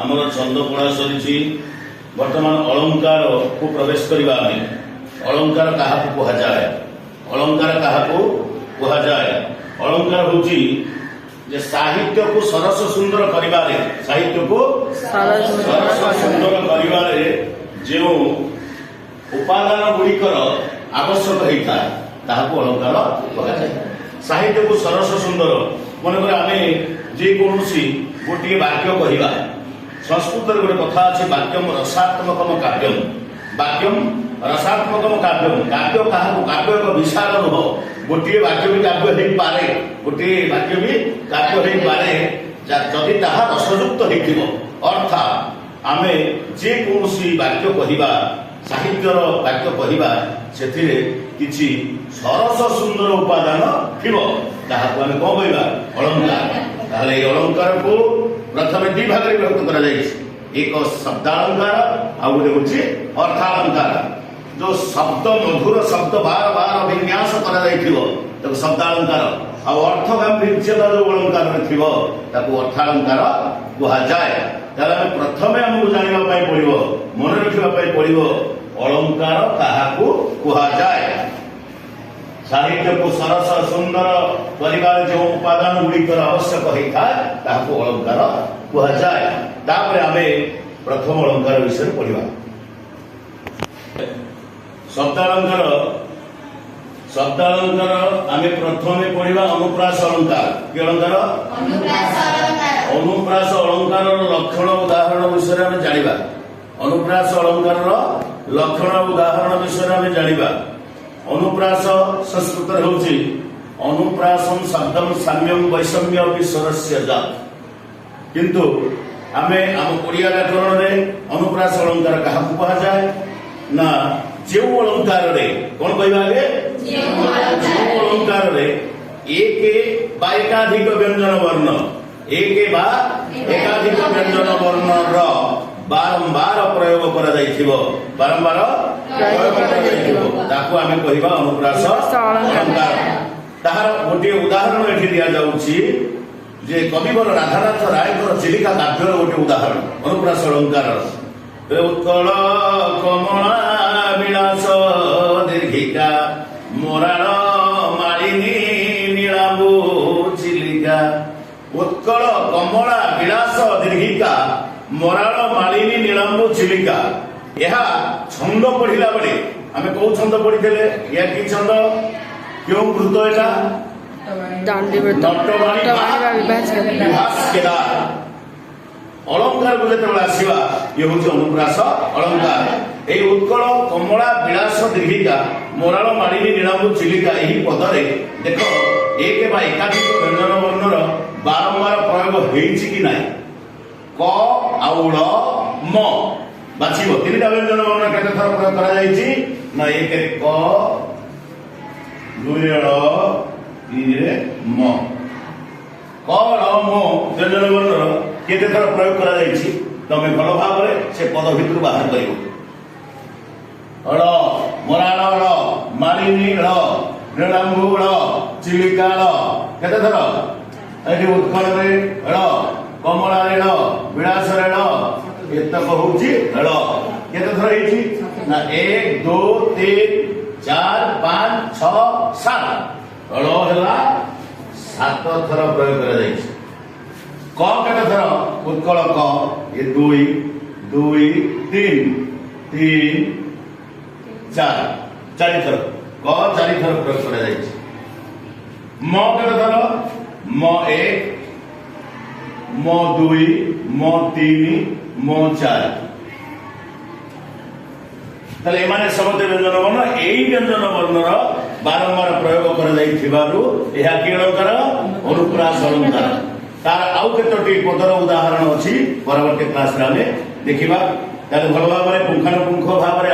ଆମର ଛନ୍ଦ ପଢା ସରିଛି। ବର୍ତ୍ତମାନ अलंकार को प्रवेश करबा में अलंकार काहाकू कुहाजाए अलंकार काहाकू कुहाजाए अलंकार होची जे साहित्य को सरस सुंदर करिबारे साहित्य को सरस सुंदर करिबारे जो उपादान गुड़िकर आवश्यक होता है ताहाकू अलंकार कुहाजाए। साहित्य को सरस सुंदर मनकर आमे जे कोनोसी गोटे वाक्य कहवा संस्कृत गोटे कथा अच्छे वाक्यम रसात्मकम काव्यम वाक्यम रसात्मकम काव्यम काव्य क्या काव्य एक विशाल नुह गोटे वाक्य भी काव्य हो पारे गोटे वाक्य भी काव्य हो पारे जदि ताहा रसयुक्त हो अर्थात आमे जे कौनसी वाक्य कहवा साहित्यर वाक्य कहवा से किछि सरस सुंदर उपादान थिबो ताहाकू आमे कोन कहबा अलंकार। ताहले ए अलंकार को प्रथम दि भाग में व्यक्त करा जाइछि एक शब्दालंकार आ गोटे होछि अर्थालंकार। जो शब्द मधुर शब्द बार बार विन्यास करा जाइथिबो तब शब्दालंकार आ अर्थ गांभीर्यता जो अलंकार में थिबो ताकू अर्थालंकार कुहा जाय। ताले प्रथमे हमकु जानिबा पई पड़िबो मन रखिबा पई पड़िबो अलंकार काहाकू कुहा जाय। साहित्य को सरस सुंदर परिवार जो उपादान गुड़िकर आवश्यक होता है ताकू अलंकार कुहा जाए। तापर आमे प्रथम अलंकार विषय पढ़िबा शब्दालंकार। शब्दालंकार आमे प्रथमे पढ़िबा अनुप्रास अलंकार कि अलंकार अनुप्रास अलंकार लक्षण उदाहरण विषय आमे जानिबा अनुप्रास अलंकार लक्षण उदाहरण विषय आमे जानिबा। अनुप्रास संस्कृत होची अनुप्रासम शब्दम साम्यम वैषम्य स्वरस्य जात किंतु आमे आम ओडिया व्याकरण रे अनुप्रास अलंकार काहाकू कहा जाए ना जे अलंकार रे कोन कहबा रे जे अलंकार रे एक बा एकाधिक व्यंजन वर्ण एक बा एकाधिक व्यंजन वर्ण र बारंबार प्रयोग करा जाइथिबो बारंबार प्रयोग करा जाइथिबो ताकू आमे कहिबा अनुप्रास अलंकार। ताहार गोटे उदाहरण एठी दिया जाउछि जे कविवर राधानाथ रायकर चिलिका काव्यर गोटे उदाहरण अनुप्रास अलंकार। उत्कल कमला विलास दीर्घिका मोराल मालिनी नीलांबु चिलिका उत्कल कमला विलास दीर्घिका मोराल मालिनी नीलांबु चिलिका। यह छंद पढ़िला बेले आमे को छंद पढ़िथिले या कि छंद क्यों वृत्त एटा नटवाणी विभास केदार अलंकार को जेतेबेले आसीबा ये होछि अनुप्रास अलंकार। ए उत्कल कमला विलास दीर्घिका मोराल मालिनी नीलांबु चिलिका एही पदरे देखो एक बा एकाधिक व्यंजन वर्णर बारंबार प्रयोग हेछि कि नाही क आउल म बाछिबो तीनटा व्यंजन वर्ण केते थर प्रयोग करा जायछि ना एक रे क दुई रे ळ तीन रे म क ळ म व्यंजन वर्ण केते थर प्रयोग करा जायछि तमे भलो भाबरे से पद भितर बाहर करिवो। ळ मोराल ळ मालिनी ळ नीलांबु ळ चिलिका ळ केते थर एठी उत्कल रे ळ कमला रे ळ विलास रे ळ एतक होची ळ केते थर हेची ना 1 2 3 4 5 6 7 ळ हला 7 थर प्रयोग करा जायछि। क केते थर उत्कल क ये 2 2 3 3 4 4 थर क 4 थर प्रयोग करा जायछि। म केते थर म 1 म 2 म 3 म 4 ताले एमाने समस्त व्यंजन वर्ण एई व्यंजन वर्णर बारंबार प्रयोग करा जाइथिबारु एहा कि अलंकार अनुप्रास अलंकार। तार आउ केतोटी पदर उदाहरण अछि परवर्ती क्लास रे देखिबा ताले भलो भाबरे पुंखानुपुंख भाबरे